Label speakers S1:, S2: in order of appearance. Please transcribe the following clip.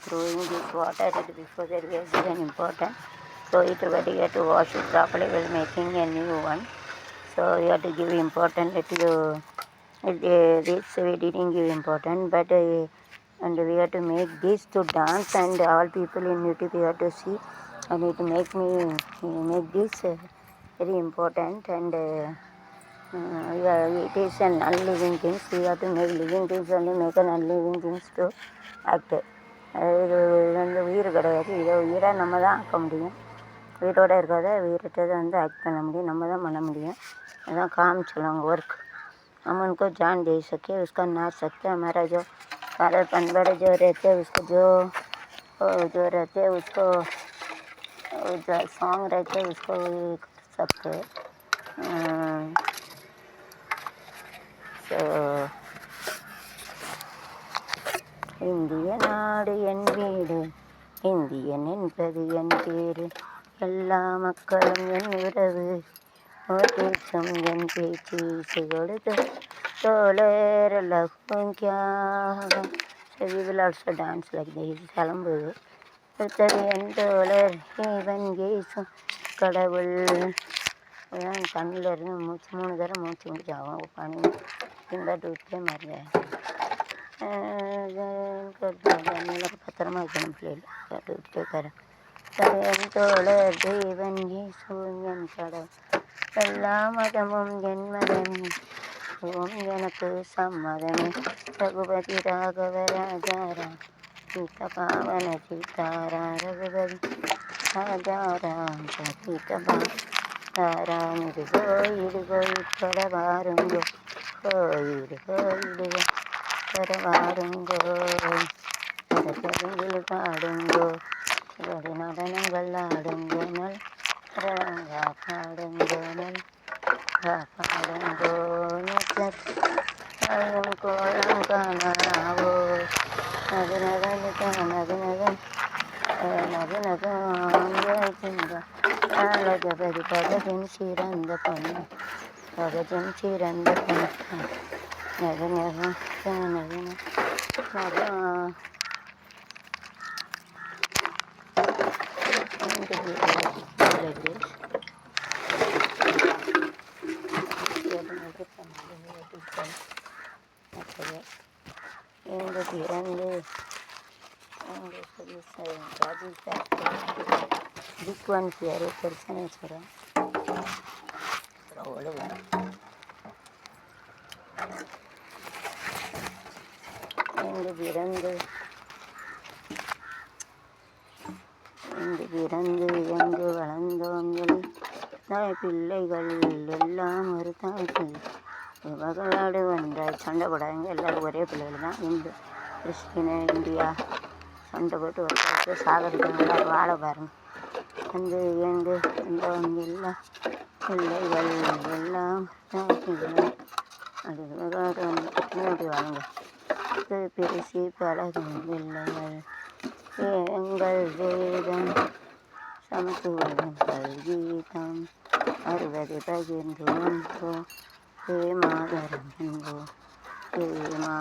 S1: throwing this water before that is very important. So it but you have to wash it properly while making a new one. So you have to give important to this we didn't give important, but and we have to make this to dance and all people in YouTube you have to see and it make this very important and yeah, it is an unliving things. We have to make living things only make an unliving things to act. இது வந்து உயிர் கிடையாது, இதை உயிரை நம்ம தான் ஆக்க முடியும். உயிரோடு இருக்கிறத உயிர்கிட்டதை வந்து ஆக்ட் பண்ண முடியும், நம்ம தான் பண்ண முடியும். அதான் காமிச்சிடுவாங்க ஒர்க். हम उनको जान दे सके उसका ना सकते हमारा जो भारत अनपढ़ जो रहते उसको जो रहते उसको जो सॉन्ग रहते उसको कर सकते. ஸோ இந்திய நாடு என் வீடு, இந்தியன் என்பது என் பேரு, எல்லா மக்களும் என் உறவு, பேச்சும் என் பேச்சு கொடுத்து தோழர் லகும் கியா. So we will also dance like this. கிளம்புது அடுத்தது என் தோழர் இவன் ஏசும் கடவுள். கண்ணில் இருந்து மூச்சு 3 தடவை மூச்சு முடிச்சாகும் பனி இந்த டூட்டே மாதிரி பத்திரமா வைக்கணும் பிள்ளைகள் டூட்டே தரேன். என் தோழர் தேவன் ஏசும் என் கடவுள், எல்லா மதமும் என் மதமே, ஓம் எனக்கு சம்மதமே, ரகுபதி ராகவ ராஜாரா சீத பாவன சீதாரா ரகுபதி ராஜாரா சீதபா தாரானிடுகோ இடுகோ இத்தொட வாருங்கோ கோயிடுகோ இடுகோ தர வாருங்கோ தெலுங்கில் பாடுங்கோ நடனங்கள் ஆடுங்கோ நல் ரங்கா பாடுங்கோ நல் பாடுங்கோ கோலம் காணாவோ நகு நகன் நகு நகன் நகு நகன் அழகபதி பகஜன் சிறந்த பொண்ணு, பகஜன் சிறந்த பொண்ணு நகு நகு நகு எங்கு பிறந்து எங்கு திக் ஒன் பேர் பிரச்சனேஸ்வரம் எங்கு பிறந்து எங்கு வளர்ந்தோம் தாய் பிள்ளைகள் எல்லாம் ஒரு தாய்க்கு மகளாடு வந்தாய். சண்டை போடாதீங்க, எல்லோரும் ஒரே பிள்ளைகள் தான். இந்து கிறிஸ்டின் இந்தியா சண்டை போட்டு ஒருத்தருக்கு சாகடிக்கவங்கள வாழ பாருங்க. வந்து எங்கு வந்தவங்க எல்லாம் பிள்ளைகள் எல்லாம் தாய்க்கு அது விவகாடு வந்து பின்னாடி வாங்க பிரிசி பழகும் பிள்ளைகள் எங்கள் வேதம் சமத்துவம் கீதம் 60 பகிர்ந்து ஒன்றோ ஏ மாதரம் என்போ ஏ மா